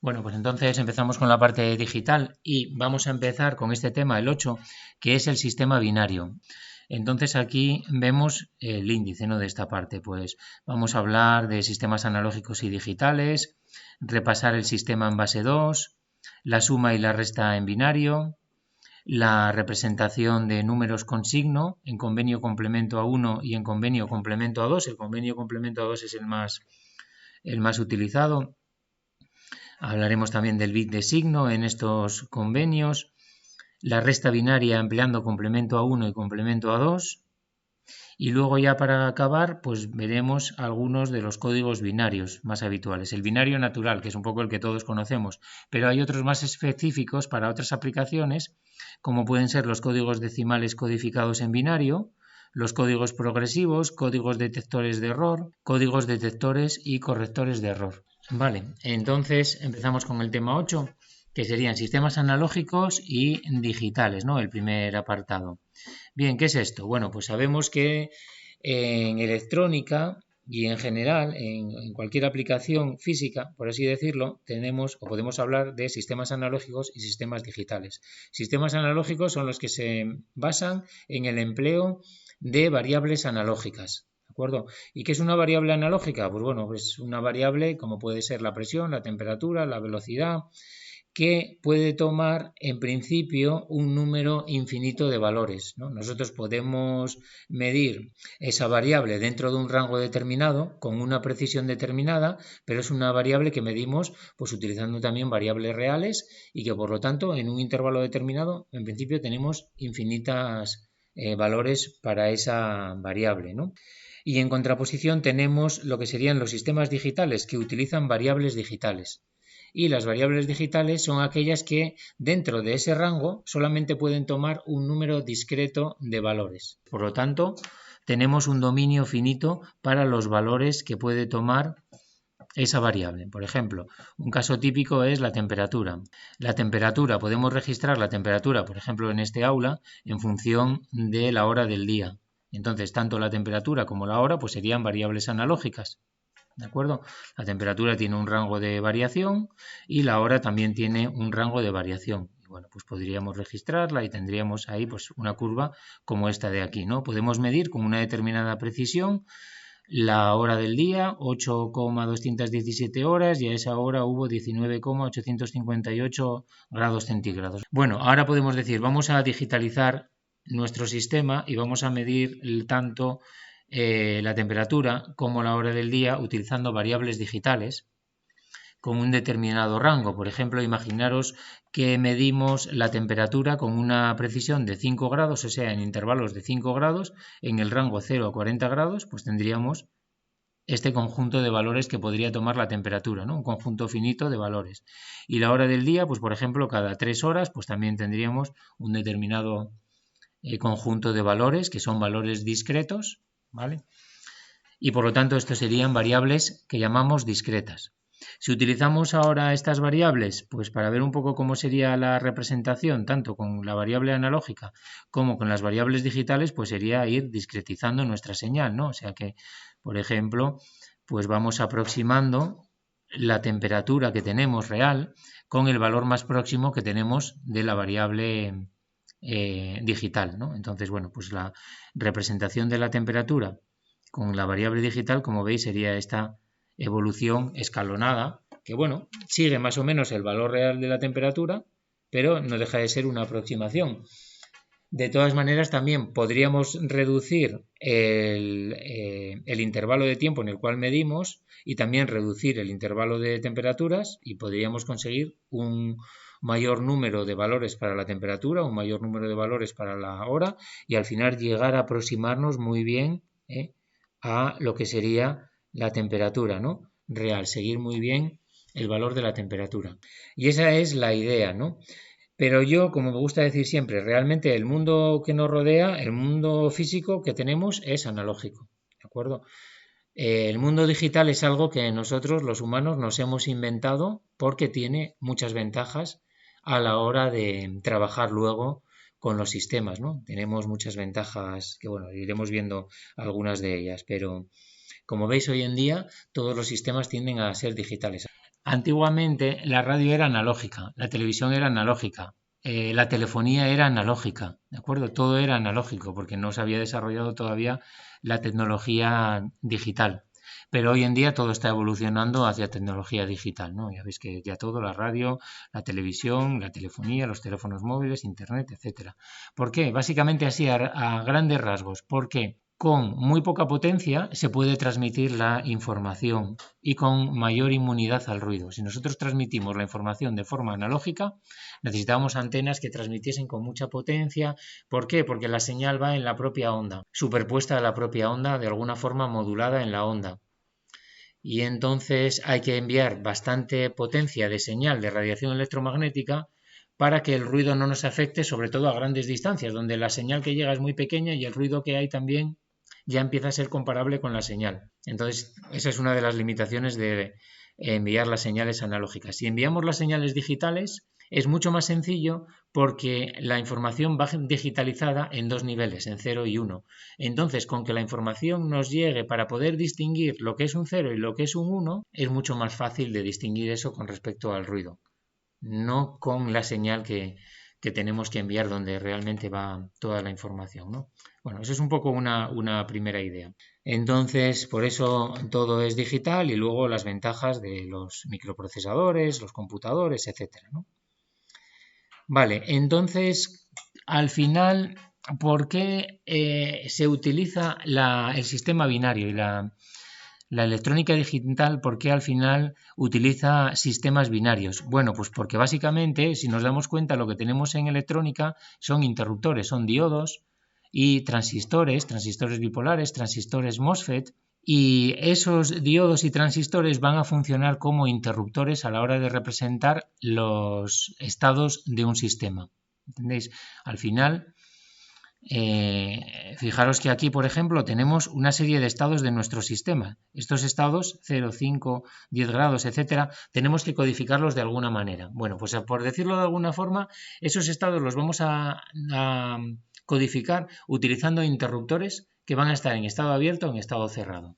Bueno, pues entonces empezamos con la parte digital y vamos a empezar con este tema, el 8, que es el sistema binario. Entonces aquí vemos el índice, ¿no?, de esta parte. Pues vamos a hablar de sistemas analógicos y digitales, repasar el sistema en base 2, la suma y la resta en binario, la representación de números con signo en convenio complemento a 1 y en convenio complemento a 2. El convenio complemento a 2 es el más utilizado. Hablaremos también del bit de signo en estos convenios, la resta binaria empleando complemento a 1 y complemento a 2. Y luego ya para acabar, pues veremos algunos de los códigos binarios más habituales. El binario natural, que es un poco el que todos conocemos, pero hay otros más específicos para otras aplicaciones, como pueden ser los códigos decimales codificados en binario, los códigos progresivos, códigos detectores de error, códigos detectores y correctores de error. Vale, entonces empezamos con el tema 8, que serían sistemas analógicos y digitales, ¿no? El primer apartado. Bien, ¿qué es esto? Bueno, pues sabemos que en electrónica y en general, en cualquier aplicación física, por así decirlo, tenemos o podemos hablar de sistemas analógicos y sistemas digitales. Sistemas analógicos son los que se basan en el empleo de variables analógicas. ¿De acuerdo? ¿Y qué es una variable analógica? Pues bueno, es una variable como puede ser la presión, la temperatura, la velocidad, que puede tomar en principio un número infinito de valores, ¿no? Nosotros podemos medir esa variable dentro de un rango determinado con una precisión determinada, pero es una variable que medimos pues utilizando también variables reales y que por lo tanto en un intervalo determinado en principio tenemos infinitas valores para esa variable, ¿no? Y en contraposición tenemos lo que serían los sistemas digitales que utilizan variables digitales. Y las variables digitales son aquellas que dentro de ese rango solamente pueden tomar un número discreto de valores. Por lo tanto, tenemos un dominio finito para los valores que puede tomar esa variable. Por ejemplo, un caso típico es la temperatura. La temperatura, podemos registrar la temperatura, por ejemplo, en este aula, en función de la hora del día. Entonces, tanto la temperatura como la hora pues serían variables analógicas. ¿De acuerdo? La temperatura tiene un rango de variación y la hora también tiene un rango de variación. Y bueno, pues podríamos registrarla y tendríamos ahí pues una curva como esta de aquí, ¿no? Podemos medir con una determinada precisión la hora del día, 8,217 horas, y a esa hora hubo 19,858 grados centígrados. Bueno, ahora podemos decir, vamos a digitalizar nuestro sistema y vamos a medir tanto la temperatura como la hora del día utilizando variables digitales con un determinado rango. Por ejemplo, imaginaros que medimos la temperatura con una precisión de 5 grados, o sea, en intervalos de 5 grados, en el rango 0 a 40 grados, pues tendríamos este conjunto de valores que podría tomar la temperatura, ¿no? Un conjunto finito de valores. Y la hora del día, pues por ejemplo, cada 3 horas, pues también tendríamos un determinado conjunto de valores, que son valores discretos, ¿vale? Y por lo tanto, estos serían variables que llamamos discretas. Si utilizamos ahora estas variables, pues para ver un poco cómo sería la representación, tanto con la variable analógica como con las variables digitales, pues sería ir discretizando nuestra señal, ¿no? O sea que, por ejemplo, pues vamos aproximando la temperatura que tenemos real con el valor más próximo que tenemos de la variable digital, ¿no? Entonces, bueno, pues la representación de la temperatura con la variable digital, como veis, sería esta evolución escalonada, que bueno, sigue más o menos el valor real de la temperatura, pero no deja de ser una aproximación. De todas maneras, también podríamos reducir el intervalo de tiempo en el cual medimos y también reducir el intervalo de temperaturas y podríamos conseguir un mayor número de valores para la temperatura, un mayor número de valores para la hora y al final llegar a aproximarnos muy bien a lo que sería la temperatura, ¿no? Real, seguir muy bien el valor de la temperatura. Y esa es la idea, ¿no? Pero yo, como me gusta decir siempre, realmente el mundo que nos rodea, el mundo físico que tenemos es analógico, ¿de acuerdo? El mundo digital es algo que nosotros, los humanos, nos hemos inventado porque tiene muchas ventajas a la hora de trabajar luego con los sistemas, ¿no? Tenemos muchas ventajas que, bueno, iremos viendo algunas de ellas, pero como veis hoy en día todos los sistemas tienden a ser digitales. Antiguamente la radio era analógica, la televisión era analógica, la telefonía era analógica, ¿de acuerdo? Todo era analógico porque no se había desarrollado todavía la tecnología digital. Pero hoy en día todo está evolucionando hacia tecnología digital, ¿no? Ya veis que ya todo, la radio, la televisión, la telefonía, los teléfonos móviles, internet, etcétera. ¿Por qué? Básicamente así a grandes rasgos. ¿Por qué? Con muy poca potencia se puede transmitir la información y con mayor inmunidad al ruido. Si nosotros transmitimos la información de forma analógica, necesitábamos antenas que transmitiesen con mucha potencia. ¿Por qué? Porque la señal va en la propia onda, superpuesta a la propia onda, de alguna forma modulada en la onda. Y entonces hay que enviar bastante potencia de señal de radiación electromagnética para que el ruido no nos afecte, sobre todo a grandes distancias, donde la señal que llega es muy pequeña y el ruido que hay también ya empieza a ser comparable con la señal. Entonces, esa es una de las limitaciones de enviar las señales analógicas. Si enviamos las señales digitales, es mucho más sencillo porque la información va digitalizada en dos niveles, en 0 y 1. Entonces, con que la información nos llegue para poder distinguir lo que es un 0 y lo que es un 1, es mucho más fácil de distinguir eso con respecto al ruido, no con la señal que tenemos que enviar donde realmente va toda la información, ¿no? Bueno, eso es un poco una primera idea. Entonces, por eso todo es digital y luego las ventajas de los microprocesadores, los computadores, etcétera, ¿no? Vale, entonces, al final, ¿por qué se utiliza el sistema binario y la electrónica digital? ¿Por qué al final utiliza sistemas binarios? Bueno, pues porque básicamente, si nos damos cuenta, lo que tenemos en electrónica son interruptores, son diodos y transistores bipolares, transistores MOSFET, y esos diodos y transistores van a funcionar como interruptores a la hora de representar los estados de un sistema. ¿Entendéis? Al final, fijaros que aquí, por ejemplo, tenemos una serie de estados de nuestro sistema. Estos estados, 0, 5, 10 grados, etcétera, tenemos que codificarlos de alguna manera. Bueno, pues por decirlo de alguna forma, esos estados los vamos a codificar utilizando interruptores que van a estar en estado abierto o en estado cerrado.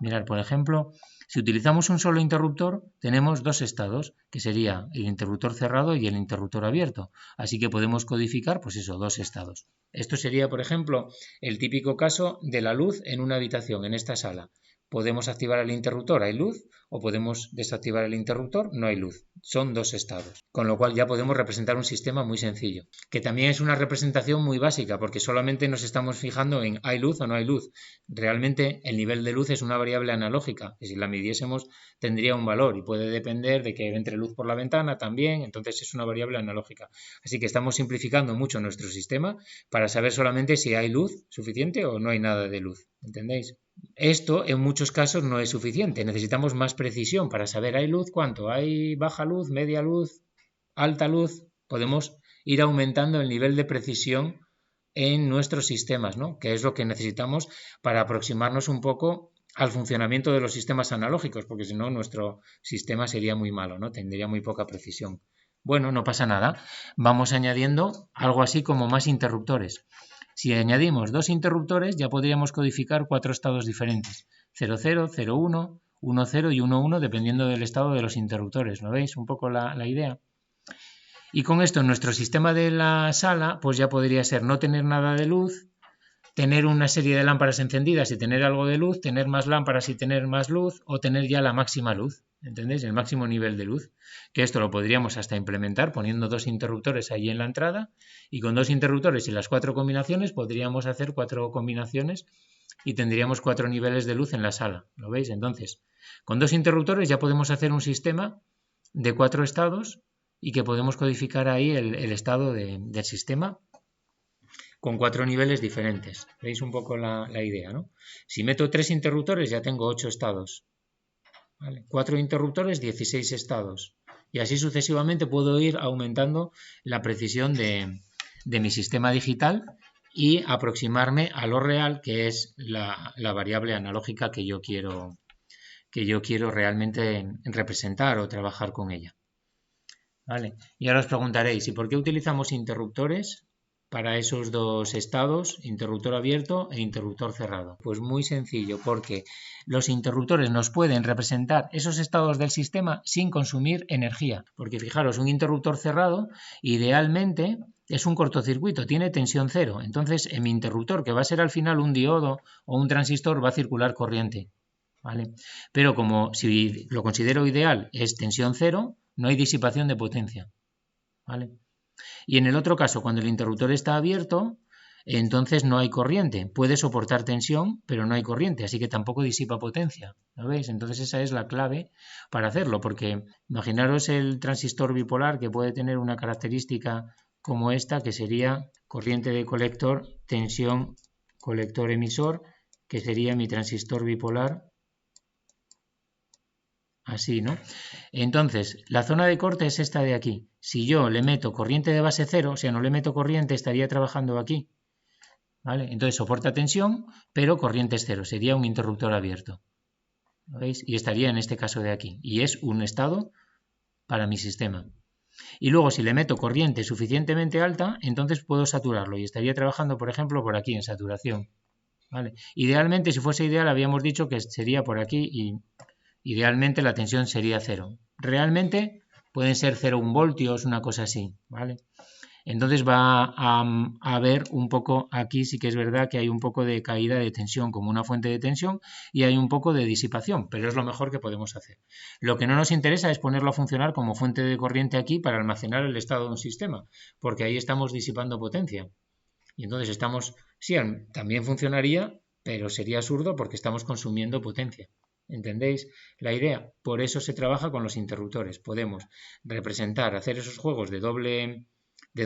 Mirad, por ejemplo, si utilizamos un solo interruptor, tenemos dos estados, que sería el interruptor cerrado y el interruptor abierto. Así que podemos codificar, pues eso, dos estados. Esto sería, por ejemplo, el típico caso de la luz en una habitación, en esta sala. Podemos activar el interruptor, hay luz, o podemos desactivar el interruptor, no hay luz. Son dos estados. Con lo cual ya podemos representar un sistema muy sencillo, que también es una representación muy básica, porque solamente nos estamos fijando en hay luz o no hay luz. Realmente el nivel de luz es una variable analógica, que si la midiésemos tendría un valor y puede depender de que entre luz por la ventana también, entonces es una variable analógica. Así que estamos simplificando mucho nuestro sistema para saber solamente si hay luz suficiente o no hay nada de luz. ¿Entendéis? Esto en muchos casos no es suficiente, necesitamos más precisión para saber hay luz, cuánto, hay baja luz, media luz, alta luz. Podemos ir aumentando el nivel de precisión en nuestros sistemas, ¿no? Que es lo que necesitamos para aproximarnos un poco al funcionamiento de los sistemas analógicos, porque si no nuestro sistema sería muy malo, ¿no? Tendría muy poca precisión. Bueno, no pasa nada, vamos añadiendo algo así como más interruptores. Si añadimos dos interruptores, ya podríamos codificar cuatro estados diferentes: 0, 0, 0, 1, 1, 0 y 1, 1, dependiendo del estado de los interruptores. ¿Lo veis? Un poco la idea. Y con esto, nuestro sistema de la sala, pues ya podría ser no tener nada de luz, tener una serie de lámparas encendidas y tener algo de luz, tener más lámparas y tener más luz, o tener ya la máxima luz, ¿entendéis? El máximo nivel de luz. Que esto lo podríamos hasta implementar poniendo dos interruptores ahí en la entrada, y con dos interruptores y las cuatro combinaciones podríamos hacer cuatro combinaciones y tendríamos cuatro niveles de luz en la sala. ¿Lo veis? Entonces, con dos interruptores ya podemos hacer un sistema de cuatro estados y que podemos codificar ahí el estado del sistema con cuatro niveles diferentes. ¿Veis un poco la idea, ¿no? Si meto tres interruptores ya tengo 8 estados. ¿Vale? 4 interruptores, 16 estados. Y así sucesivamente puedo ir aumentando la precisión de mi sistema digital y aproximarme a lo real, que es la variable analógica que yo quiero realmente representar o trabajar con ella. ¿Vale? Y ahora os preguntaréis, ¿y por qué utilizamos interruptores para esos dos estados, interruptor abierto e interruptor cerrado? Pues muy sencillo, porque los interruptores nos pueden representar esos estados del sistema sin consumir energía. Porque fijaros, un interruptor cerrado idealmente es un cortocircuito, tiene tensión cero. Entonces, en mi interruptor, que va a ser al final un diodo o un transistor, va a circular corriente, ¿vale? Pero como si lo considero ideal es tensión cero, no hay disipación de potencia, ¿vale? Y en el otro caso, cuando el interruptor está abierto, entonces no hay corriente. Puede soportar tensión, pero no hay corriente, así que tampoco disipa potencia. ¿Lo veis? Entonces esa es la clave para hacerlo, porque imaginaros el transistor bipolar que puede tener una característica como esta, que sería corriente de colector, tensión colector emisor, que sería mi transistor bipolar. Así, ¿no? Entonces, la zona de corte es esta de aquí. Si yo le meto corriente de base cero, o sea, no le meto corriente, estaría trabajando aquí, ¿vale? Entonces soporta tensión, pero corriente es cero, sería un interruptor abierto, ¿lo veis? Y estaría en este caso de aquí, y es un estado para mi sistema. Y luego, si le meto corriente suficientemente alta, entonces puedo saturarlo, y estaría trabajando, por ejemplo, por aquí, en saturación, ¿vale? Idealmente, si fuese ideal, habíamos dicho que sería por aquí y... Idealmente la tensión sería cero. Realmente pueden ser 0,1 voltios, una cosa así, ¿vale? Entonces va a haber un poco, aquí sí que es verdad que hay un poco de caída de tensión como una fuente de tensión y hay un poco de disipación, pero es lo mejor que podemos hacer. Lo que no nos interesa es ponerlo a funcionar como fuente de corriente aquí para almacenar el estado de un sistema, porque ahí estamos disipando potencia. Y entonces estamos, sí, también funcionaría, pero sería absurdo porque estamos consumiendo potencia. ¿Entendéis la idea? Por eso se trabaja con los interruptores. Podemos representar, hacer esos juegos de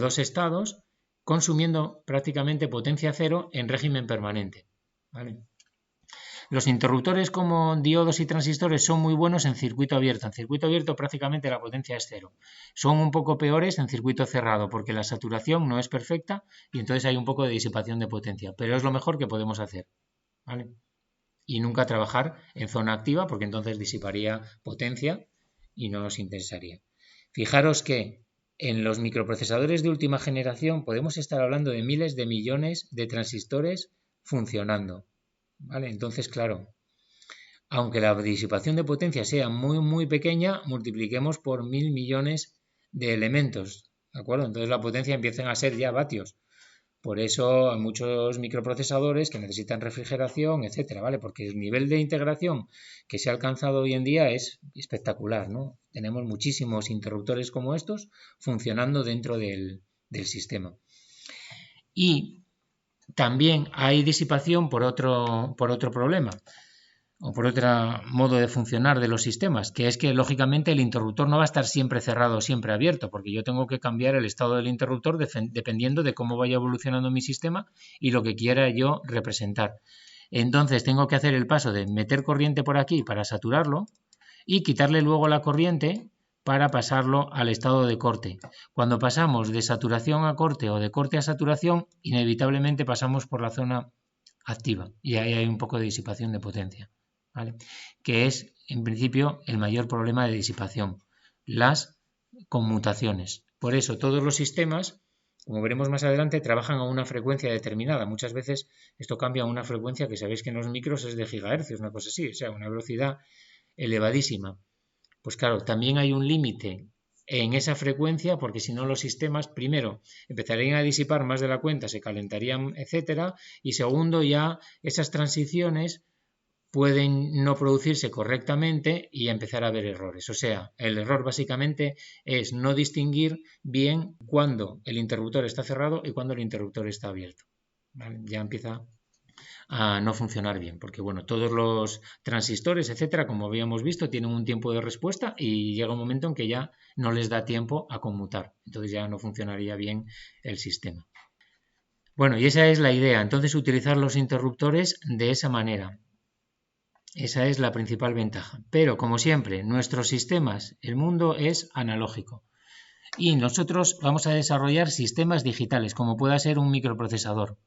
dos estados, consumiendo prácticamente potencia cero en régimen permanente, ¿vale? Los interruptores como diodos y transistores son muy buenos en circuito abierto. En circuito abierto prácticamente la potencia es cero. Son un poco peores en circuito cerrado porque la saturación no es perfecta y entonces hay un poco de disipación de potencia. Pero es lo mejor que podemos hacer, ¿vale? Y nunca trabajar en zona activa porque entonces disiparía potencia y no nos interesaría. Fijaros que en los microprocesadores de última generación podemos estar hablando de miles de millones de transistores funcionando, ¿vale? Entonces, claro, aunque la disipación de potencia sea muy pequeña, multipliquemos por 1000 millones de elementos, ¿de acuerdo? Entonces la potencia empieza a ser ya vatios. Por eso hay muchos microprocesadores que necesitan refrigeración, etcétera, ¿vale? Porque el nivel de integración que se ha alcanzado hoy en día es espectacular, ¿no? Tenemos muchísimos interruptores como estos funcionando dentro del sistema. Y también hay disipación por otro problema, o por otro modo de funcionar de los sistemas, que es que lógicamente el interruptor no va a estar siempre cerrado o siempre abierto, porque yo tengo que cambiar el estado del interruptor dependiendo de cómo vaya evolucionando mi sistema y lo que quiera yo representar. Entonces tengo que hacer el paso de meter corriente por aquí para saturarlo y quitarle luego la corriente para pasarlo al estado de corte. Cuando pasamos de saturación a corte o de corte a saturación, inevitablemente pasamos por la zona activa y ahí hay un poco de disipación de potencia, ¿vale? Que es en principio el mayor problema de disipación, las conmutaciones. Por eso todos los sistemas, como veremos más adelante, trabajan a una frecuencia determinada. Muchas veces esto cambia a una frecuencia que sabéis que en los micros es de gigahercios, una cosa así, o sea, una velocidad elevadísima. Pues claro, también hay un límite en esa frecuencia porque si no los sistemas, primero, empezarían a disipar más de la cuenta, se calentarían, etcétera, y segundo, ya esas transiciones pueden no producirse correctamente y empezar a haber errores. O sea, el error básicamente es no distinguir bien cuándo el interruptor está cerrado y cuándo el interruptor está abierto, ¿vale? Ya empieza a no funcionar bien, porque bueno, todos los transistores, etcétera, como habíamos visto, tienen un tiempo de respuesta y llega un momento en que ya no les da tiempo a conmutar, entonces ya no funcionaría bien el sistema. Bueno, y esa es la idea, entonces utilizar los interruptores de esa manera. Esa es la principal ventaja. Pero, como siempre, nuestros sistemas, el mundo es analógico. Y nosotros vamos a desarrollar sistemas digitales, como pueda ser un microprocesador.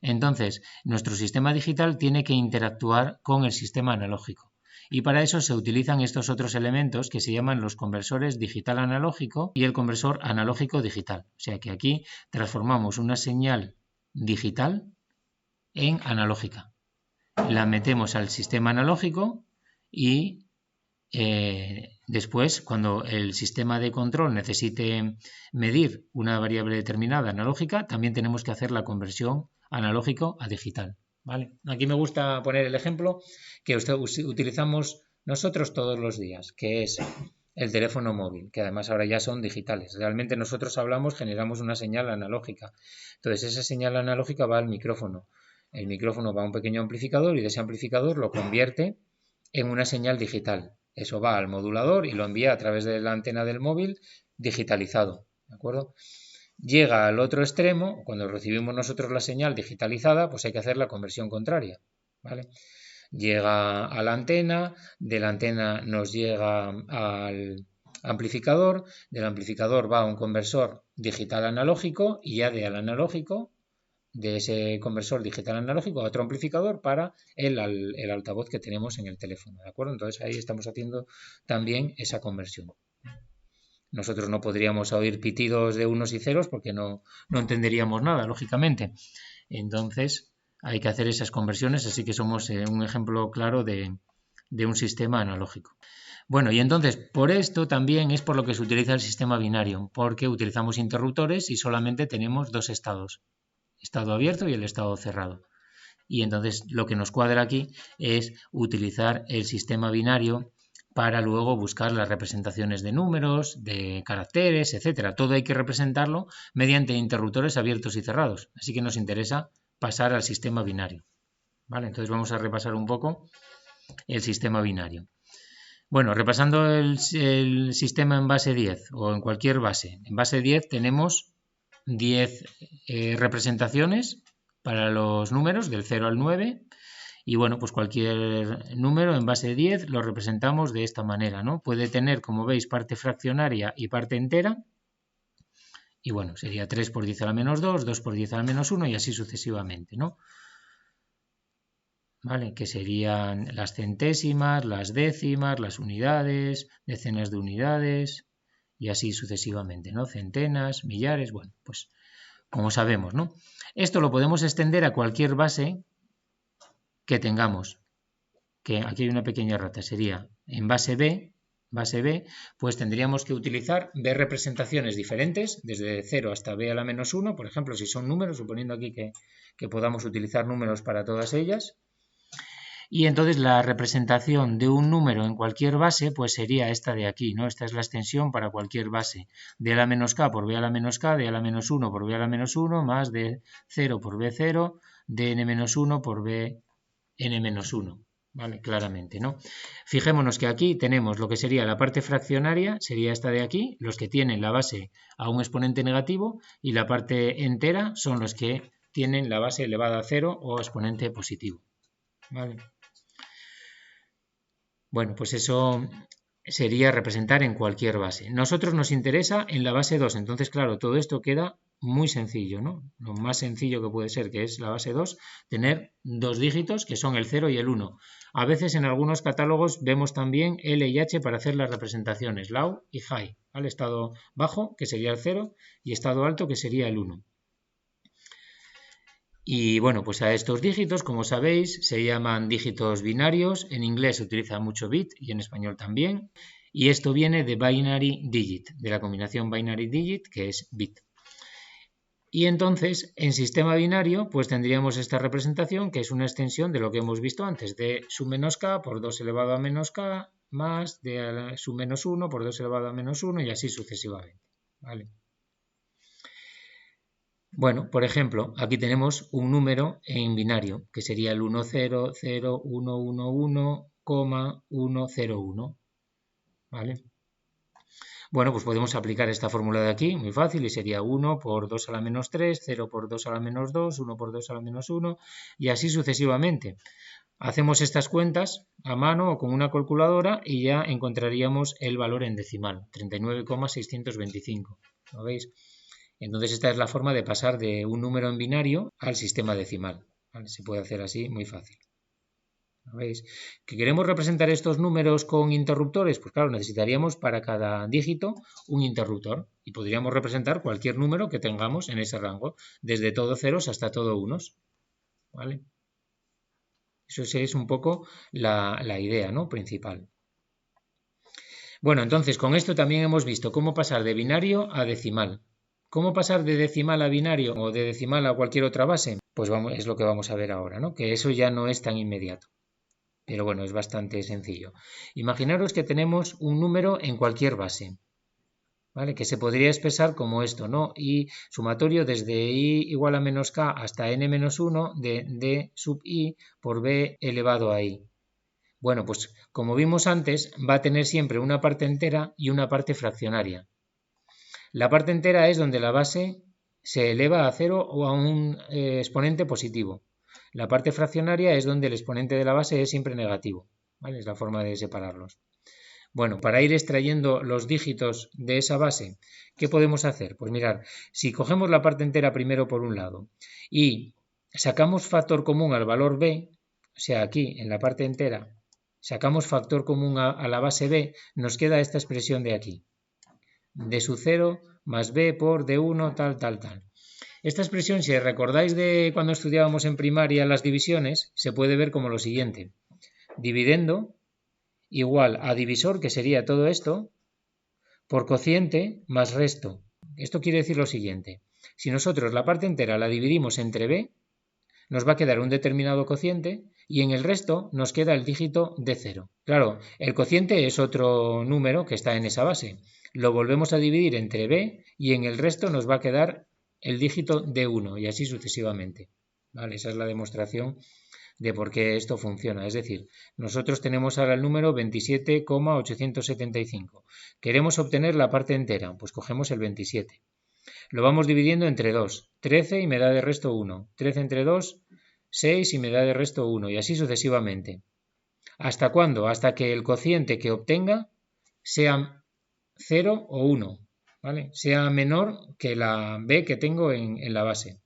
Entonces, nuestro sistema digital tiene que interactuar con el sistema analógico. Y para eso se utilizan estos otros elementos que se llaman los conversores digital-analógico y el conversor analógico-digital. O sea que aquí transformamos una señal digital en analógica. La metemos al sistema analógico y después, cuando el sistema de control necesite medir una variable determinada analógica, también tenemos que hacer la conversión analógico a digital. ¿Vale? Aquí me gusta poner el ejemplo que utilizamos nosotros todos los días, que es el teléfono móvil, que además ahora ya son digitales. Realmente nosotros generamos una señal analógica. Entonces esa señal analógica va al micrófono. El micrófono va a un pequeño amplificador y de ese amplificador lo convierte en una señal digital. Eso va al modulador y lo envía a través de la antena del móvil digitalizado. ¿De acuerdo? Llega al otro extremo, cuando recibimos nosotros la señal digitalizada, pues hay que hacer la conversión contraria. ¿Vale? Llega a la antena, de la antena nos llega al amplificador, del amplificador va a un conversor digital analógico y ya del analógico, de ese conversor digital analógico a otro amplificador para el altavoz que tenemos en el teléfono, ¿de acuerdo? Entonces ahí estamos haciendo también esa conversión. Nosotros no podríamos oír pitidos de unos y ceros porque no entenderíamos nada, lógicamente. Entonces hay que hacer esas conversiones, así que somos un ejemplo claro de un sistema analógico. Bueno, y entonces por esto también es por lo que se utiliza el sistema binario, porque utilizamos interruptores y solamente tenemos dos estados, estado abierto y el estado cerrado. Y entonces lo que nos cuadra aquí es utilizar el sistema binario para luego buscar las representaciones de números, de caracteres, etcétera. Todo hay que representarlo mediante interruptores abiertos y cerrados. Así que nos interesa pasar al sistema binario. ¿Vale? Entonces vamos a repasar un poco el sistema binario. Bueno, repasando el sistema en base 10 o en cualquier base. En base 10 tenemos 10 representaciones para los números del 0 al 9 y bueno, pues cualquier número en base 10 lo representamos de esta manera, ¿no? Puede tener, como veis, parte fraccionaria y parte entera y bueno, sería 3 por 10 a la menos 2, 2 por 10 a la menos 1 y así sucesivamente, ¿no? ¿Vale? Que serían las centésimas, las décimas, las unidades, decenas de unidades y así sucesivamente, ¿no? Centenas, millares, bueno, pues como sabemos, ¿no? Esto lo podemos extender a cualquier base que tengamos, que aquí hay una pequeña rata, sería en base B, pues tendríamos que utilizar B representaciones diferentes, desde 0 hasta B a la menos 1, por ejemplo, si son números, suponiendo aquí que podamos utilizar números para todas ellas. Y entonces la representación de un número en cualquier base pues sería esta de aquí, ¿no? Esta es la extensión para cualquier base. De a la menos k por b a la menos k, de a la menos 1 por b a la menos 1, más de 0 por b0, de n menos 1 por b n menos 1. ¿Vale? Claramente, ¿no? Fijémonos que aquí tenemos lo que sería la parte fraccionaria, sería esta de aquí, los que tienen la base a un exponente negativo, y la parte entera son los que tienen la base elevada a 0 o exponente positivo. ¿Vale? Bueno, pues eso sería representar en cualquier base. Nosotros nos interesa en la base 2, entonces claro, todo esto queda muy sencillo, ¿no? Lo más sencillo que puede ser, que es la base 2, tener dos dígitos que son el 0 y el 1. A veces en algunos catálogos vemos también L y H para hacer las representaciones, low y high, ¿vale? Estado bajo, que sería el 0, y estado alto, que sería el 1. Y bueno, pues a estos dígitos, como sabéis, se llaman dígitos binarios. En inglés se utiliza mucho bit y en español también. Y esto viene de binary digit, de la combinación binary digit, que es bit. Y entonces, en sistema binario, pues tendríamos esta representación, que es una extensión de lo que hemos visto antes, de sub menos k por 2 elevado a menos k, más de sub menos 1 por 2 elevado a menos 1 y así sucesivamente. ¿Vale? Bueno, por ejemplo, aquí tenemos un número en binario, que sería el 100111,101. ¿Vale? Bueno, pues podemos aplicar esta fórmula de aquí, muy fácil, y sería 1 por 2 a la menos 3, 0 por 2 a la menos 2, 1 por 2 a la menos 1, y así sucesivamente. Hacemos estas cuentas a mano o con una calculadora y ya encontraríamos el valor en decimal, 39,625. ¿Lo veis? Entonces esta es la forma de pasar de un número en binario al sistema decimal. ¿Vale? Se puede hacer así muy fácil. ¿Veis? ¿Que queremos representar estos números con interruptores? Pues claro, necesitaríamos para cada dígito un interruptor y podríamos representar cualquier número que tengamos en ese rango, desde todo ceros hasta todo unos. ¿Vale? Eso es un poco la idea, ¿no? Principal. Bueno, entonces con esto también hemos visto cómo pasar de binario a decimal. ¿Cómo pasar de decimal a binario o de decimal a cualquier otra base? Pues es lo que vamos a ver ahora, ¿no? Que eso ya no es tan inmediato. Pero bueno, es bastante sencillo. Imaginaros que tenemos un número en cualquier base, ¿vale? Que se podría expresar como esto, ¿no? Y sumatorio desde i igual a menos k hasta n menos 1 de d sub i por b elevado a i. Bueno, pues como vimos antes, va a tener siempre una parte entera y una parte fraccionaria. La parte entera es donde la base se eleva a 0 o a un exponente positivo. La parte fraccionaria es donde el exponente de la base es siempre negativo, ¿vale? Es la forma de separarlos. Bueno, para ir extrayendo los dígitos de esa base, ¿qué podemos hacer? Pues mirar, si cogemos la parte entera primero por un lado y sacamos factor común al valor b, o sea, aquí en la parte entera sacamos factor común a la base b, nos queda esta expresión de aquí. D sub 0 más b por d1 tal, tal, tal. Esta expresión, si recordáis de cuando estudiábamos en primaria las divisiones, se puede ver como lo siguiente. Dividendo igual a divisor, que sería todo esto, por cociente más resto. Esto quiere decir lo siguiente. Si nosotros la parte entera la dividimos entre b, nos va a quedar un determinado cociente y en el resto nos queda el dígito d0. Claro, el cociente es otro número que está en esa base. Lo volvemos a dividir entre b y en el resto nos va a quedar el dígito d1 y así sucesivamente. ¿Vale? Esa es la demostración de por qué esto funciona. Es decir, nosotros tenemos ahora el número 27,875. Queremos obtener la parte entera, pues cogemos el 27. Lo vamos dividiendo entre 2. 13 y me da de resto 1. 13 entre 2, 6 y me da de resto 1. Y así sucesivamente. ¿Hasta cuándo? Hasta que el cociente que obtenga sea 0 o 1. ¿Vale? Sea menor que la b que tengo en la base.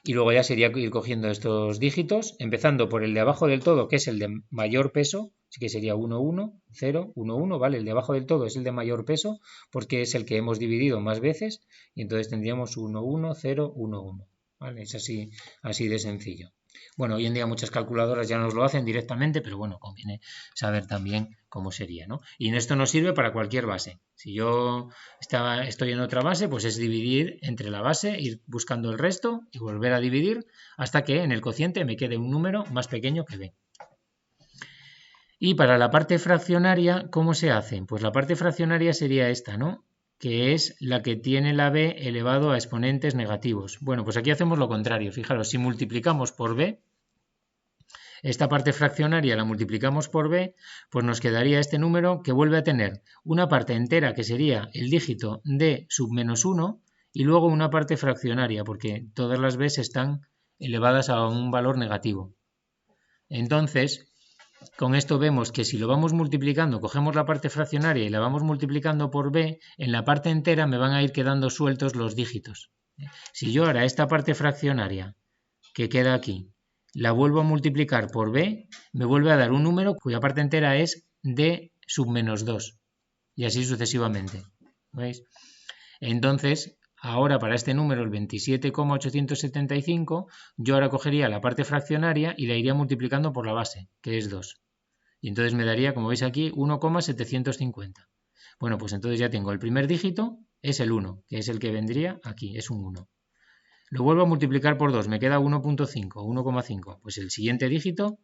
Y luego ya sería ir cogiendo estos dígitos, empezando por el de abajo del todo, que es el de mayor peso, así que sería 1, 1, 0, 1, 1, ¿vale? El de abajo del todo es el de mayor peso, porque es el que hemos dividido más veces, y entonces tendríamos 1, 1, 0, 1, 1, ¿vale? Es así de sencillo. Bueno, hoy en día muchas calculadoras ya nos lo hacen directamente, pero bueno, conviene saber también cómo sería, ¿no? Y esto nos sirve para cualquier base. Si yo estoy en otra base, pues es dividir entre la base, ir buscando el resto y volver a dividir hasta que en el cociente me quede un número más pequeño que b. Y para la parte fraccionaria, ¿cómo se hace? Pues la parte fraccionaria sería esta, ¿no? Que es la que tiene la b elevado a exponentes negativos. Bueno, pues aquí hacemos lo contrario. Fijaros, si multiplicamos por b, esta parte fraccionaria la multiplicamos por b, pues nos quedaría este número que vuelve a tener una parte entera que sería el dígito d sub menos 1 y luego una parte fraccionaria, porque todas las b's están elevadas a un valor negativo. Entonces, con esto vemos que si lo vamos multiplicando, cogemos la parte fraccionaria y la vamos multiplicando por b, en la parte entera me van a ir quedando sueltos los dígitos. Si yo ahora esta parte fraccionaria que queda aquí la vuelvo a multiplicar por b, me vuelve a dar un número cuya parte entera es d sub menos 2 y así sucesivamente. ¿Veis? Entonces, ahora para este número, el 27,875, yo ahora cogería la parte fraccionaria y la iría multiplicando por la base, que es 2. Y entonces me daría, como veis aquí, 1,750. Bueno, pues entonces ya tengo el primer dígito, es el 1, que es el que vendría aquí, es un 1. Lo vuelvo a multiplicar por 2, me queda 1,5, 1,5. Pues el siguiente dígito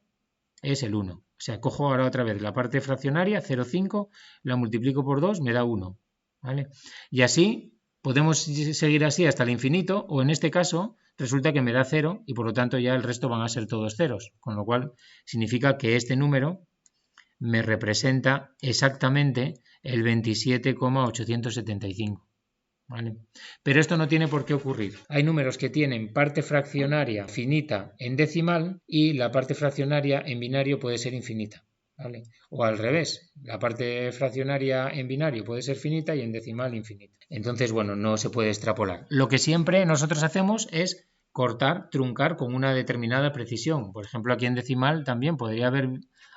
es el 1. O sea, cojo ahora otra vez la parte fraccionaria, 0,5, la multiplico por 2, me da 1. ¿Vale? Y así podemos seguir así hasta el infinito, o en este caso resulta que me da 0 y por lo tanto ya el resto van a ser todos ceros, con lo cual significa que este número me representa exactamente el 27,875. ¿Vale? Pero esto no tiene por qué ocurrir. Hay números que tienen parte fraccionaria finita en decimal y la parte fraccionaria en binario puede ser infinita. ¿Vale? O al revés, la parte fraccionaria en binario puede ser finita y en decimal infinita. Entonces, bueno, no se puede extrapolar. Lo que siempre nosotros hacemos es cortar, truncar con una determinada precisión. Por ejemplo, aquí en decimal también podría haber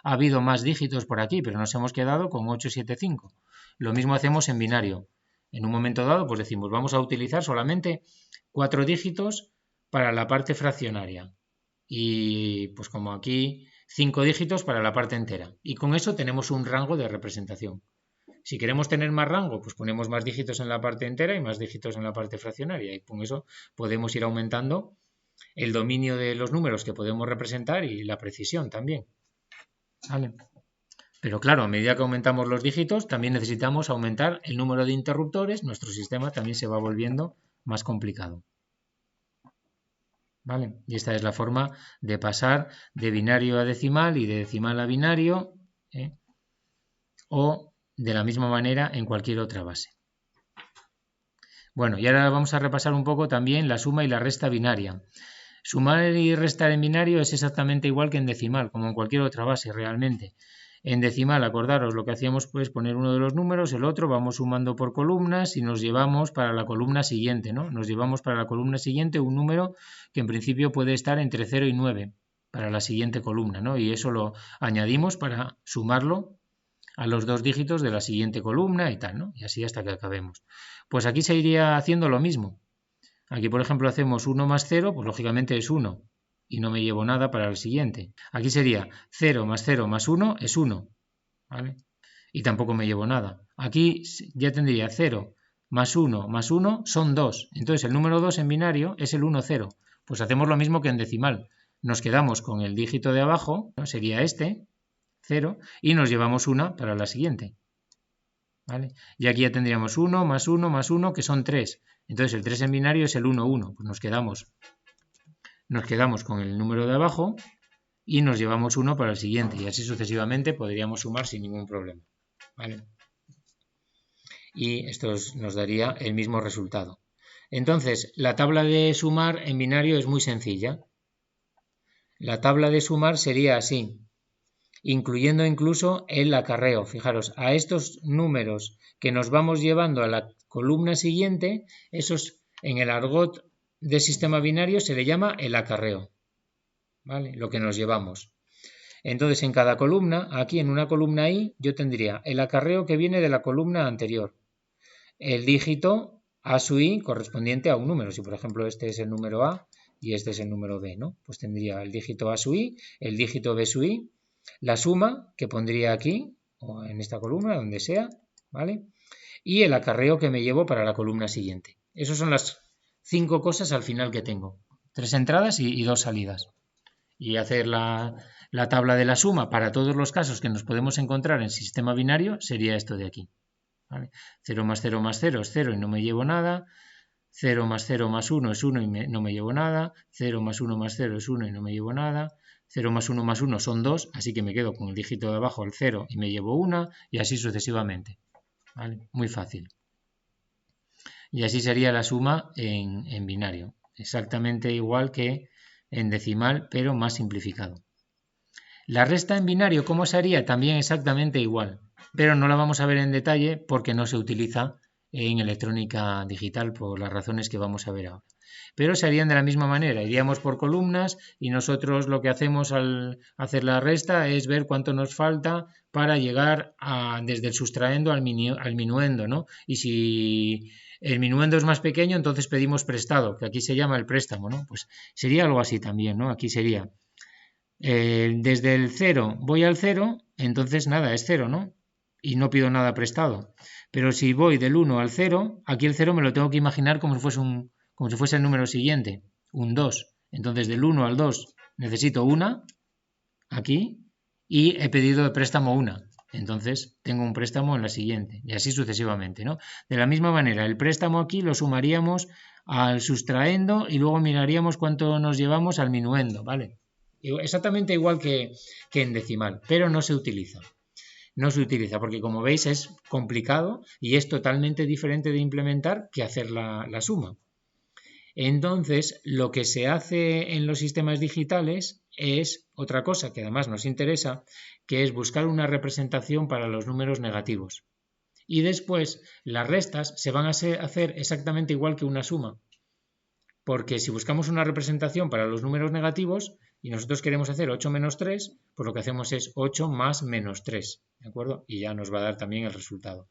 habido más dígitos por aquí, pero nos hemos quedado con 875. Lo mismo hacemos en binario. En un momento dado, pues decimos, vamos a utilizar solamente 4 dígitos para la parte fraccionaria. Y pues como aquí 5 dígitos para la parte entera. Y con eso tenemos un rango de representación. Si queremos tener más rango, pues ponemos más dígitos en la parte entera y más dígitos en la parte fraccionaria. Y con eso podemos ir aumentando el dominio de los números que podemos representar y la precisión también. ¿Vale? Pero claro, a medida que aumentamos los dígitos, también necesitamos aumentar el número de interruptores. Nuestro sistema también se va volviendo más complicado. ¿Vale? Y esta es la forma de pasar de binario a decimal y de decimal a binario, o de la misma manera en cualquier otra base. Bueno, y ahora vamos a repasar un poco también la suma y la resta binaria. Sumar y restar en binario es exactamente igual que en decimal, como en cualquier otra base realmente. En decimal, acordaros, lo que hacíamos pues poner uno de los números, el otro, vamos sumando por columnas y nos llevamos para la columna siguiente, ¿no? Nos llevamos para la columna siguiente un número que en principio puede estar entre 0 y 9 para la siguiente columna, ¿no? Y eso lo añadimos para sumarlo a los 2 dígitos de la siguiente columna y tal, ¿no? Y así hasta que acabemos. Pues aquí se iría haciendo lo mismo. Aquí, por ejemplo, hacemos 1 más 0, pues lógicamente es 1 y no me llevo nada para el siguiente. Aquí sería 0 más 1 es 1, ¿vale? Y tampoco me llevo nada. Aquí ya tendría 0 más 1 son 2. Entonces el número 2 en binario es el 1, 0. Pues hacemos lo mismo que en decimal. Nos quedamos con el dígito de abajo, ¿no? Sería este, 0, y nos llevamos una para la siguiente. ¿Vale? Y aquí ya tendríamos 1 más 1 más 1, que son 3. Entonces el 3 en binario es el 1, 1. Pues nos quedamos con el número de abajo y nos llevamos 1 para el siguiente. Y así sucesivamente podríamos sumar sin ningún problema. ¿Vale? Y esto nos daría el mismo resultado. Entonces, la tabla de sumar en binario es muy sencilla. La tabla de sumar sería así, incluyendo incluso el acarreo. Fijaros, a estos números que nos vamos llevando a la columna siguiente, esos en el argot de sistema binario se le llama el acarreo, ¿vale? Lo que nos llevamos. Entonces, en cada columna, aquí en una columna I, yo tendría el acarreo que viene de la columna anterior, el dígito A sub I correspondiente a un número. Si, por ejemplo, este es el número A y este es el número B, ¿no? Pues tendría el dígito A sub I, el dígito B sub I, la suma que pondría aquí, o en esta columna, donde sea, ¿vale? Y el acarreo que me llevo para la columna siguiente. Esas son las 5 cosas al final que tengo. 3 entradas y 2 salidas. Y hacer la tabla de la suma para todos los casos que nos podemos encontrar en sistema binario sería esto de aquí. ¿Vale? 0 más 0 más 0 es 0 y no me llevo nada. 0 más 0 más 1 es 1 y no me llevo nada. 0 más 1 más 0 es 1 y no me llevo nada. 0 más 1 más 1 son 2, así que me quedo con el dígito de abajo, el 0, y me llevo 1, y así sucesivamente. ¿Vale? Muy fácil. Y así sería la suma en binario. Exactamente igual que en decimal, pero más simplificado. La resta en binario, ¿cómo se haría? También exactamente igual, pero no la vamos a ver en detalle porque no se utiliza en electrónica digital por las razones que vamos a ver ahora. Pero se harían de la misma manera, iríamos por columnas y nosotros lo que hacemos al hacer la resta es ver cuánto nos falta para llegar desde el sustraendo al minuendo, ¿no? Y si el minuendo es más pequeño, entonces pedimos prestado, que aquí se llama el préstamo, ¿no? Pues sería algo así también, ¿no? Aquí sería desde el 0 voy al 0, entonces nada, es 0, ¿no? Y no pido nada prestado. Pero si voy del 1 al 0, aquí el 0 me lo tengo que imaginar como si fuese el número siguiente, un 2. Entonces del 1 al 2 necesito una, aquí, y he pedido de préstamo una. Entonces tengo un préstamo en la siguiente, y así sucesivamente, ¿no? De la misma manera, el préstamo aquí lo sumaríamos al sustraendo y luego miraríamos cuánto nos llevamos al minuendo, ¿vale? Exactamente igual que en decimal, pero no se utiliza. No se utiliza porque, como veis, es complicado y es totalmente diferente de implementar que hacer la suma. Entonces, lo que se hace en los sistemas digitales es otra cosa que además nos interesa, que es buscar una representación para los números negativos. Y después, las restas se van a hacer exactamente igual que una suma. porque si buscamos una representación para los números negativos y nosotros queremos hacer 8 menos 3, pues lo que hacemos es 8 más menos 3, ¿de acuerdo? Y ya nos va a dar también el resultado.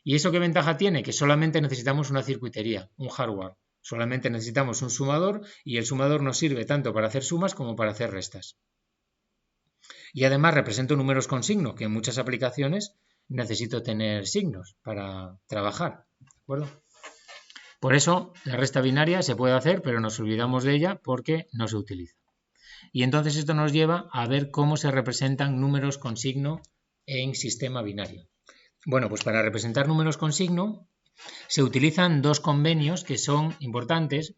¿Y eso qué ventaja tiene? Que solamente necesitamos una circuitería, un hardware. Solamente necesitamos un sumador y el sumador nos sirve tanto para hacer sumas como para hacer restas. Y además represento números con signo, que en muchas aplicaciones necesito tener signos para trabajar, ¿de acuerdo? Por eso la resta binaria se puede hacer, pero nos olvidamos de ella porque no se utiliza. Y entonces esto nos lleva a ver cómo se representan números con signo en sistema binario. Bueno, pues para representar números con signo se utilizan dos convenios que son importantes,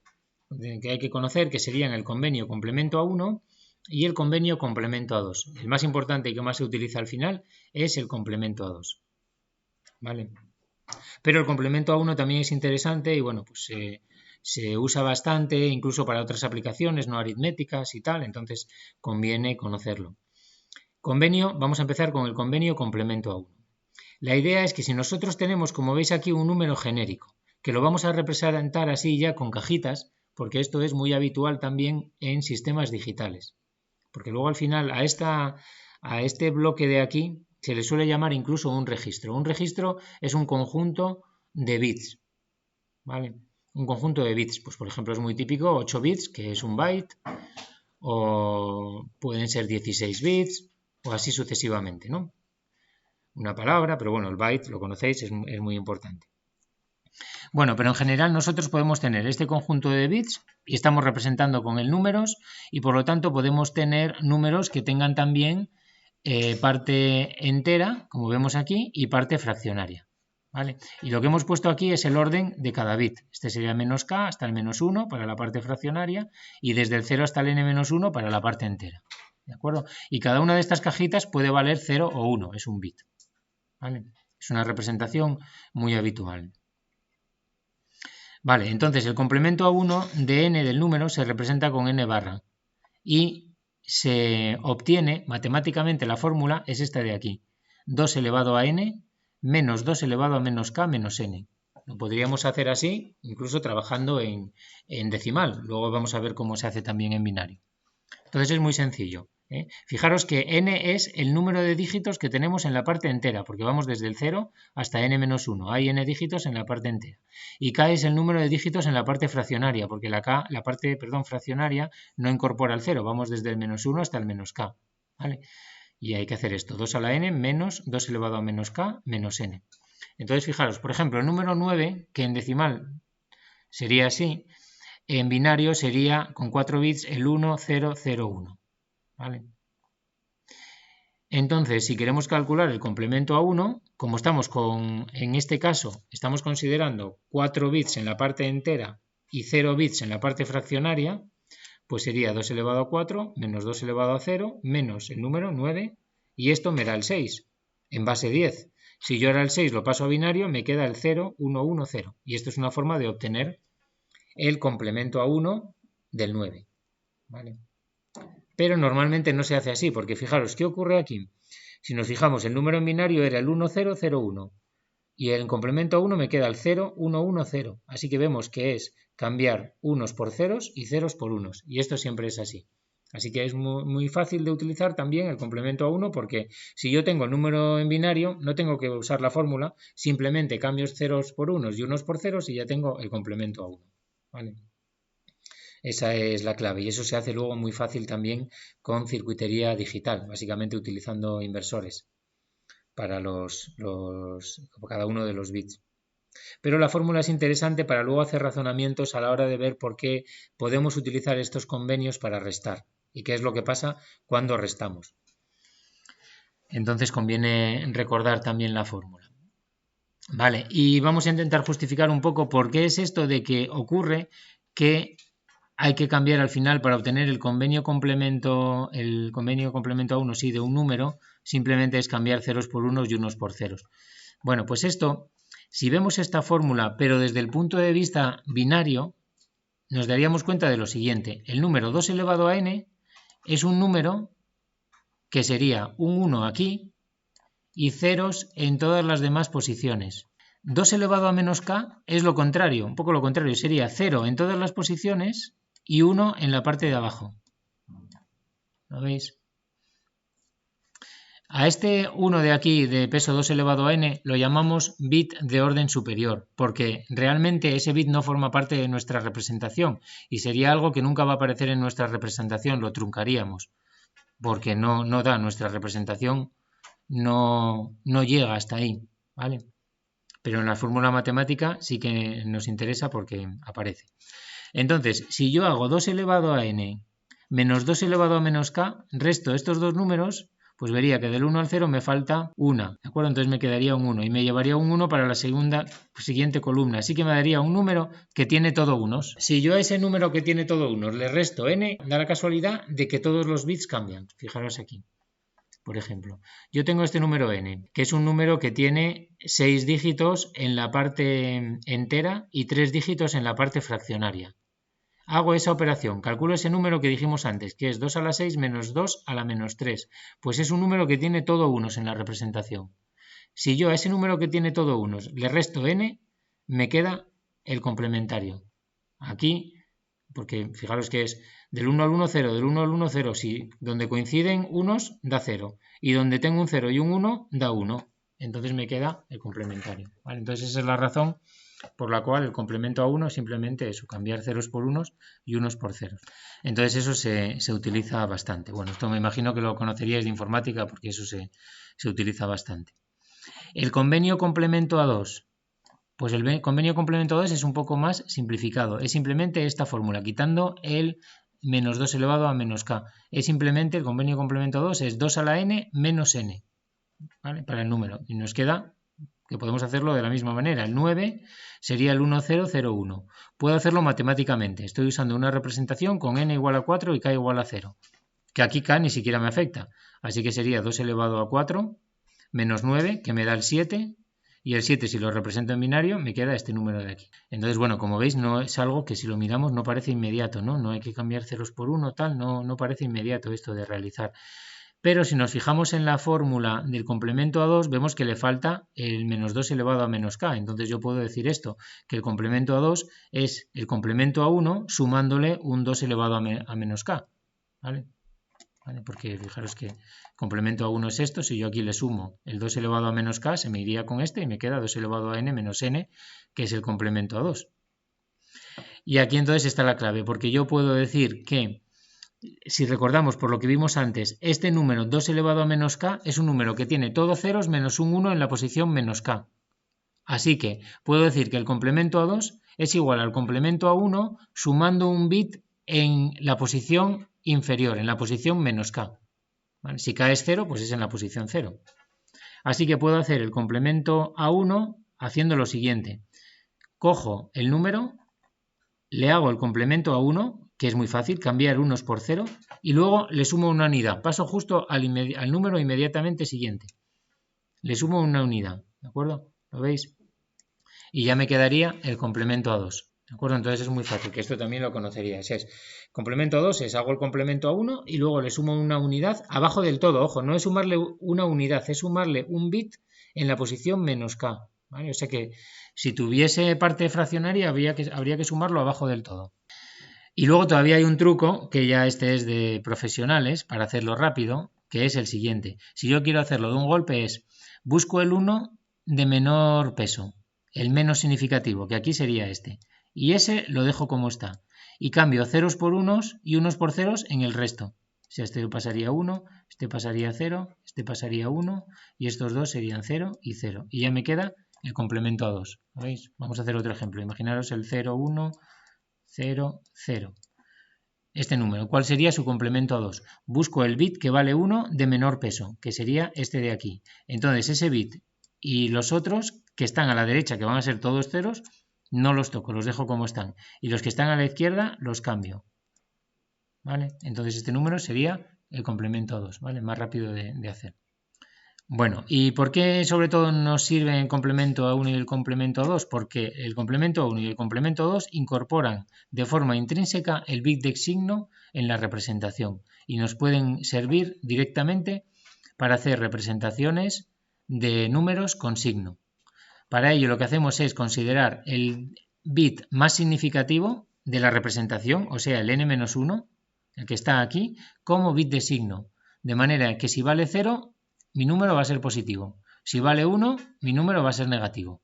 que hay que conocer, que serían el convenio complemento a 1 y el convenio complemento a 2. El más importante y que más se utiliza al final es el complemento a 2. ¿Vale? Pero el complemento a 1 también es interesante y bueno, pues se usa bastante incluso para otras aplicaciones no aritméticas y tal, entonces conviene conocerlo. Convenio, vamos a empezar con el convenio complemento a 1. La idea es que si nosotros tenemos, como veis aquí, un número genérico, que lo vamos a representar así ya con cajitas, porque esto es muy habitual también en sistemas digitales. Porque luego al final a este bloque de aquí se le suele llamar incluso un registro. Un registro es un conjunto de bits, ¿vale? Un conjunto de bits, pues por ejemplo es muy típico 8 bits, que es un byte, o pueden ser 16 bits, o así sucesivamente, ¿no? Una palabra, pero bueno, el byte, lo conocéis, es muy importante. Bueno, pero en general nosotros podemos tener este conjunto de bits y estamos representando con él números y por lo tanto podemos tener números que tengan también parte entera, como vemos aquí, y parte fraccionaria. ¿Vale? Y lo que hemos puesto aquí es el orden de cada bit. Este sería menos k hasta el menos 1 para la parte fraccionaria y desde el 0 hasta el n-1 para la parte entera. ¿De acuerdo? Y cada una de estas cajitas puede valer 0 o 1, es un bit. ¿Vale? Es una representación muy habitual. Vale, entonces el complemento a 1 de n del número se representa con n barra y se obtiene matemáticamente la fórmula es esta de aquí, 2 elevado a n menos 2 elevado a menos k menos n. Lo podríamos hacer así, incluso trabajando en decimal. Luego vamos a ver cómo se hace también en binario. Entonces es muy sencillo. Fijaros que n es el número de dígitos que tenemos en la parte entera, porque vamos desde el 0 hasta n-1. Hay n dígitos en la parte entera. Y k es el número de dígitos en la parte fraccionaria, porque la parte fraccionaria no incorpora el 0. Vamos desde el -1 hasta el -k. ¿Vale? Y hay que hacer esto. 2 a la n menos 2 elevado a menos k menos n. Entonces fijaros, por ejemplo, el número 9, que en decimal sería así, en binario sería con 4 bits el 1001. ¿Vale? Entonces, si queremos calcular el complemento a 1, como estamos en este caso, estamos considerando 4 bits en la parte entera y 0 bits en la parte fraccionaria, pues sería 2 elevado a 4 menos 2 elevado a 0 menos el número 9 y esto me da el 6 en base 10. Si yo ahora el 6 lo paso a binario, me queda el 0, 1, 1, 0. Y esto es una forma de obtener el complemento a 1 del 9. ¿Vale? Pero normalmente no se hace así, porque fijaros, ¿qué ocurre aquí? Si nos fijamos, el número en binario era el 1001 y el complemento a 1 me queda el 0110. Así que vemos que es cambiar unos por ceros y ceros por unos. Y esto siempre es así. Así que es muy fácil de utilizar también el complemento a 1 porque si yo tengo el número en binario no tengo que usar la fórmula, simplemente cambio ceros por unos y unos por ceros y ya tengo el complemento a 1. ¿Vale? Esa es la clave y eso se hace luego muy fácil también con circuitería digital, básicamente utilizando inversores para cada uno de los bits. Pero la fórmula es interesante para luego hacer razonamientos a la hora de ver por qué podemos utilizar estos convenios para restar y qué es lo que pasa cuando restamos. Entonces conviene recordar también la fórmula. Vale, y vamos a intentar justificar un poco por qué es esto de que ocurre que hay que cambiar al final para obtener el convenio complemento a 1 sí de un número, simplemente es cambiar ceros por unos y unos por ceros. Bueno, pues esto, si vemos esta fórmula, pero desde el punto de vista binario, nos daríamos cuenta de lo siguiente. El número 2 elevado a n es un número que sería un 1 aquí y ceros en todas las demás posiciones. 2 elevado a menos k es lo contrario, un poco lo contrario, sería 0 en todas las posiciones y 1 en la parte de abajo. ¿Lo veis? A este 1 de aquí de peso 2 elevado a n lo llamamos bit de orden superior, porque realmente ese bit no forma parte de nuestra representación y sería algo que nunca va a aparecer en nuestra representación, lo truncaríamos, porque no da nuestra representación, no llega hasta ahí, ¿vale? Pero en la fórmula matemática sí que nos interesa porque aparece. Entonces, si yo hago 2 elevado a n menos 2 elevado a menos k, resto estos dos números, pues vería que del 1 al 0 me falta 1, ¿de acuerdo? Entonces me quedaría un 1 y me llevaría un 1 para la siguiente columna. Así que me daría un número que tiene todo unos. Si yo a ese número que tiene todo unos le resto n, da la casualidad de que todos los bits cambian. Fijaros aquí. Por ejemplo, yo tengo este número n, que es un número que tiene 6 dígitos en la parte entera y 3 dígitos en la parte fraccionaria. Hago esa operación, calculo ese número que dijimos antes, que es 2 a la 6 menos 2 a la menos 3. Pues es un número que tiene todo unos en la representación. Si yo a ese número que tiene todo unos le resto n, me queda el complementario. Aquí, porque fijaros que es del 1 al 1, 0, del 1 al 1, 0. Si donde coinciden unos, da 0. Y donde tengo un 0 y un 1, da 1. Entonces me queda el complementario. ¿Vale? Entonces esa es la razón por la cual el complemento a 1 simplemente es cambiar ceros por unos y unos por ceros. Entonces eso se utiliza bastante. Bueno, esto me imagino que lo conoceríais de informática porque eso se utiliza bastante. El convenio complemento a 2. Pues el convenio complemento a 2 es un poco más simplificado. Es simplemente esta fórmula, quitando el menos 2 elevado a menos k. Es simplemente el convenio complemento a 2 es 2 a la n menos n, ¿vale? Para el número. Y nos queda que podemos hacerlo de la misma manera. El 9 sería el 1001. Puedo hacerlo matemáticamente. Estoy usando una representación con n igual a 4 y k igual a 0. Que aquí k ni siquiera me afecta. Así que sería 2 elevado a 4 menos 9, que me da el 7. Y el 7, si lo represento en binario, me queda este número de aquí. Entonces, bueno, como veis, no es algo que si lo miramos no parece inmediato, ¿no? No hay que cambiar ceros por 1, tal, no parece inmediato esto de realizar. Pero si nos fijamos en la fórmula del complemento a 2, vemos que le falta el menos 2 elevado a menos k. Entonces yo puedo decir esto, que el complemento a 2 es el complemento a 1 sumándole un 2 elevado a menos k. ¿Vale? Porque fijaros que complemento a 1 es esto, si yo aquí le sumo el 2 elevado a menos k, se me iría con este y me queda 2 elevado a n menos n, que es el complemento a 2. Y aquí entonces está la clave, porque yo puedo decir que, si recordamos por lo que vimos antes, este número 2 elevado a menos k es un número que tiene todo ceros menos un 1 en la posición menos k. Así que puedo decir que el complemento a 2 es igual al complemento a 1 sumando un bit en la posición inferior, en la posición menos k. ¿Vale? Si k es 0, pues es en la posición 0. Así que puedo hacer el complemento a 1 haciendo lo siguiente. Cojo el número, le hago el complemento a 1, que es muy fácil, cambiar unos por 0, y luego le sumo una unidad. Paso justo al número inmediatamente siguiente. Le sumo una unidad, ¿de acuerdo? ¿Lo veis? Y ya me quedaría el complemento a 2. ¿De acuerdo? Entonces es muy fácil, que esto también lo conoceríais. Es complemento a 2 es hago el complemento a 1 y luego le sumo una unidad abajo del todo. Ojo, no es sumarle una unidad, es sumarle un bit en la posición menos k. ¿Vale? O sea que si tuviese parte fraccionaria habría que sumarlo abajo del todo. Y luego todavía hay un truco, que ya este es de profesionales, para hacerlo rápido, que es el siguiente. Si yo quiero hacerlo de un golpe es, busco el 1 de menor peso, el menos significativo, que aquí sería este. Y ese lo dejo como está. Y cambio ceros por unos y unos por ceros en el resto. O sea, este pasaría 1, este pasaría 0, este pasaría 1 y estos dos serían 0 y 0. Y ya me queda el complemento a 2. ¿Veis? Vamos a hacer otro ejemplo. Imaginaros el 0, 1, 0, 0. Este número, ¿cuál sería su complemento a 2? Busco el bit que vale 1 de menor peso, que sería este de aquí. Entonces ese bit y los otros que están a la derecha, que van a ser todos ceros, no los toco, los dejo como están. Y los que están a la izquierda los cambio. ¿Vale? Entonces este número sería el complemento a 2, ¿vale? Más rápido de hacer. Bueno, ¿y por qué sobre todo nos sirve el complemento a 1 y el complemento a 2? Porque el complemento a 1 y el complemento a 2 incorporan de forma intrínseca el bit de signo en la representación y nos pueden servir directamente para hacer representaciones de números con signo. Para ello lo que hacemos es considerar el bit más significativo de la representación, o sea, el n-1, el que está aquí, como bit de signo. De manera que si vale 0, mi número va a ser positivo. Si vale 1, mi número va a ser negativo.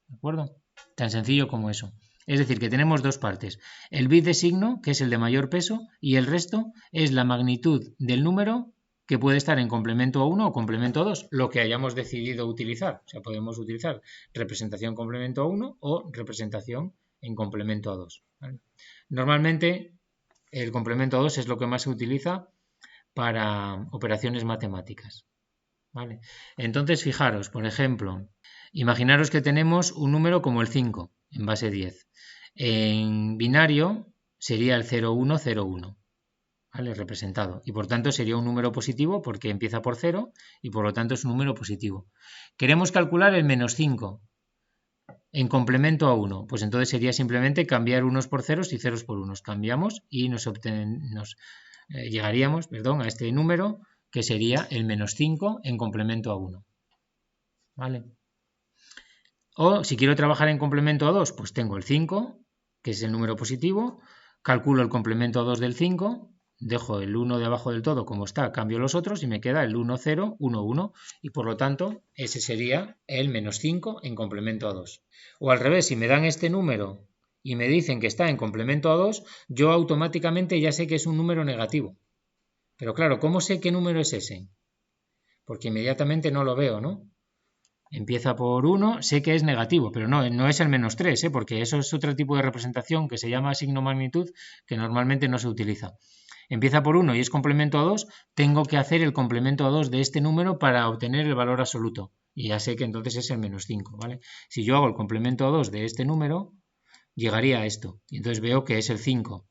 ¿De acuerdo? Tan sencillo como eso. Es decir, que tenemos dos partes. El bit de signo, que es el de mayor peso, y el resto es la magnitud del número que puede estar en complemento a 1 o complemento a 2, lo que hayamos decidido utilizar. O sea, podemos utilizar representación complemento a 1 o representación en complemento a 2. ¿Vale? Normalmente el complemento a 2 es lo que más se utiliza para operaciones matemáticas. ¿Vale? Entonces, fijaros, por ejemplo, imaginaros que tenemos un número como el 5 en base 10. En binario sería el 0101, ¿vale? Representado. Y por tanto sería un número positivo porque empieza por 0 y por lo tanto es un número positivo. Queremos calcular el menos 5 en complemento a 1. Pues entonces sería simplemente cambiar unos por ceros y ceros por unos. Cambiamos y llegaríamos a este número que sería el menos 5 en complemento a 1. ¿Vale? O si quiero trabajar en complemento a 2, pues tengo el 5, que es el número positivo, calculo el complemento a 2 del 5, dejo el 1 de abajo del todo como está, cambio los otros y me queda el 1, 0, 1, 1. Y por lo tanto, ese sería el menos 5 en complemento a 2. O al revés, si me dan este número y me dicen que está en complemento a 2, yo automáticamente ya sé que es un número negativo. Pero claro, ¿cómo sé qué número es ese? Porque inmediatamente no lo veo, ¿no? Empieza por 1, sé que es negativo, pero no es el menos 3, porque eso es otro tipo de representación que se llama signo magnitud, que normalmente no se utiliza. Empieza por 1 y es complemento a 2, tengo que hacer el complemento a 2 de este número para obtener el valor absoluto. Y ya sé que entonces es el menos 5, ¿vale? Si yo hago el complemento a 2 de este número, llegaría a esto. Y entonces veo que es el 5.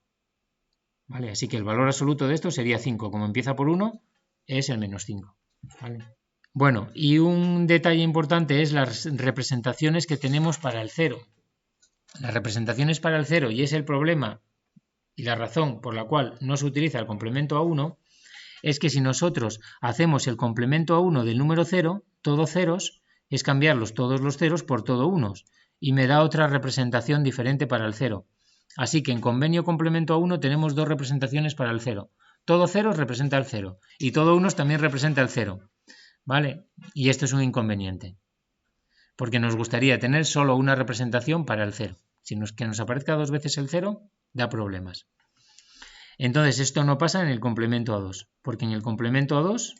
¿Vale? Así que el valor absoluto de esto sería 5. Como empieza por 1, es el menos 5. ¿Vale? Bueno, y un detalle importante es las representaciones que tenemos para el 0. Las representaciones para el 0, y es el problema y la razón por la cual no se utiliza el complemento a 1, es que si nosotros hacemos el complemento a 1 del número 0, todo ceros, es cambiarlos todos los ceros por todo unos, y me da otra representación diferente para el 0. Así que en convenio complemento a 1 tenemos dos representaciones para el 0. Todo ceros representa el 0, y todo unos también representa el 0. ¿Vale? Y esto es un inconveniente, porque nos gustaría tener solo una representación para el 0. Si que nos aparezca dos veces el 0, da problemas. Entonces esto no pasa en el complemento a 2, porque en el complemento a 2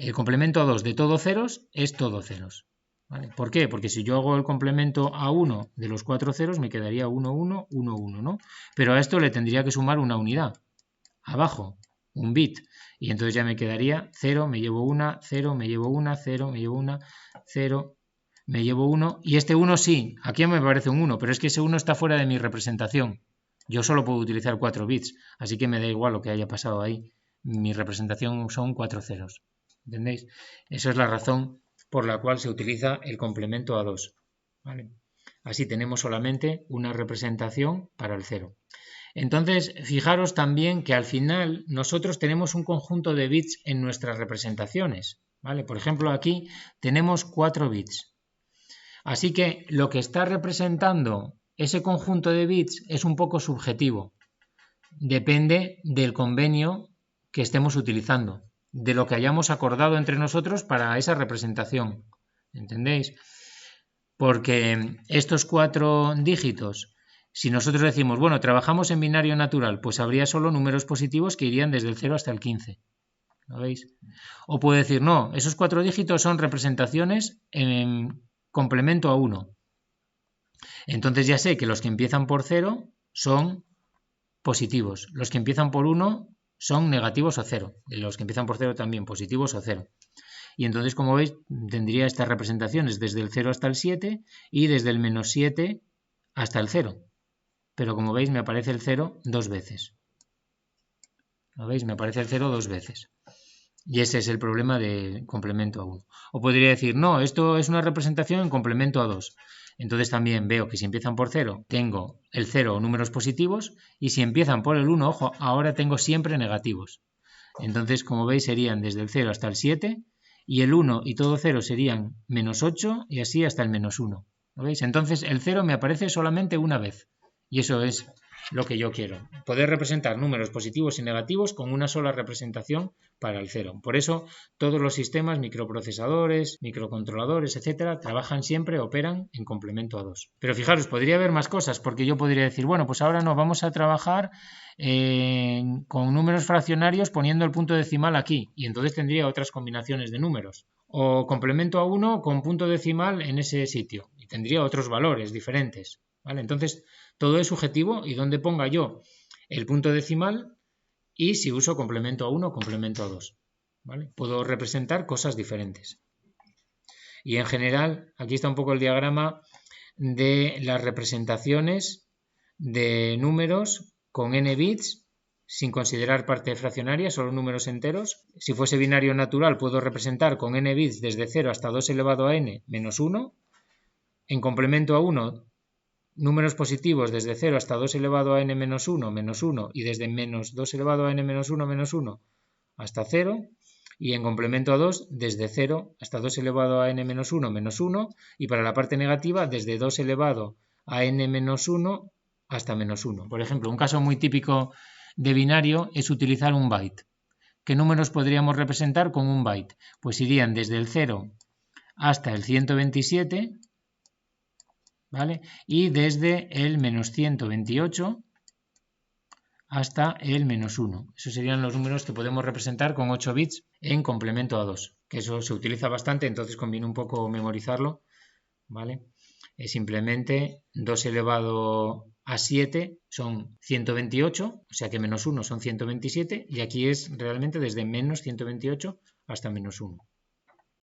de todo ceros es todo ceros. ¿Vale? ¿Por qué? Porque si yo hago el complemento a 1 de los 4 ceros me quedaría 1, 1, 1, 1, ¿no? Pero a esto le tendría que sumar una unidad, abajo, un bit. Y entonces ya me quedaría 0, me llevo 1, 0, me llevo 1, 0, me llevo 1, 0, me llevo 1. Y este 1 sí, aquí me parece un 1, pero es que ese 1 está fuera de mi representación. Yo solo puedo utilizar 4 bits, así que me da igual lo que haya pasado ahí. Mi representación son 4 ceros. ¿Entendéis? Esa es la razón por la cual se utiliza el complemento a 2. ¿Vale? Así tenemos solamente una representación para el 0. Entonces, fijaros también que al final nosotros tenemos un conjunto de bits en nuestras representaciones. ¿Vale? Por ejemplo, aquí tenemos 4 bits. Así que lo que está representando ese conjunto de bits es un poco subjetivo. Depende del convenio que estemos utilizando, de lo que hayamos acordado entre nosotros para esa representación. ¿Entendéis? Porque estos 4 dígitos, si nosotros decimos, bueno, trabajamos en binario natural, pues habría solo números positivos que irían desde el 0 hasta el 15. ¿Lo veis? O puedo decir, no, esos 4 dígitos son representaciones en complemento a 1. Entonces ya sé que los que empiezan por 0 son positivos, los que empiezan por 1 son negativos o 0, y los que empiezan por 0 también positivos o 0. Y entonces, como veis, tendría estas representaciones desde el 0 hasta el 7 y desde el menos 7 hasta el 0. Pero como veis, me aparece el 0 dos veces. ¿Lo veis? Me aparece el 0 dos veces. Y ese es el problema de complemento a 1. O podría decir, no, esto es una representación en complemento a 2. Entonces también veo que si empiezan por 0, tengo el 0 o números positivos, y si empiezan por el 1, ojo, ahora tengo siempre negativos. Entonces, como veis, serían desde el 0 hasta el 7, y el 1 y todo 0 serían menos 8, y así hasta el menos 1. ¿Lo veis? Entonces el 0 me aparece solamente una vez. Y eso es lo que yo quiero. Poder representar números positivos y negativos con una sola representación para el 0. Por eso todos los sistemas, microprocesadores, microcontroladores, etcétera, trabajan siempre, operan en complemento a 2. Pero fijaros, podría haber más cosas, porque yo podría decir, bueno, pues ahora no, vamos a trabajar con números fraccionarios poniendo el punto decimal aquí. Y entonces tendría otras combinaciones de números. O complemento a 1 con punto decimal en ese sitio. Y tendría otros valores diferentes. ¿Vale? Entonces, todo es subjetivo y donde ponga yo el punto decimal y si uso complemento a 1 o complemento a 2. ¿Vale? Puedo representar cosas diferentes. Y en general, aquí está un poco el diagrama de las representaciones de números con n bits sin considerar parte fraccionaria, solo números enteros. Si fuese binario natural, puedo representar con n bits desde 0 hasta 2 elevado a n menos 1. En complemento a 1, números positivos desde 0 hasta 2 elevado a n menos 1, menos 1, y desde menos 2 elevado a n menos 1 hasta 0, y en complemento a 2 desde 0 hasta 2 elevado a n menos 1, y para la parte negativa desde 2 elevado a n menos 1 hasta menos 1. Por ejemplo, un caso muy típico de binario es utilizar un byte. ¿Qué números podríamos representar con un byte? Pues irían desde el 0 hasta el 127, ¿vale? Y desde el menos 128 hasta el menos 1. Esos serían los números que podemos representar con 8 bits en complemento a 2, que eso se utiliza bastante, entonces conviene un poco memorizarlo, ¿vale? Es simplemente 2 elevado a 7 son 128, o sea que menos 1 son 127, y aquí es realmente desde menos 128 hasta menos 1.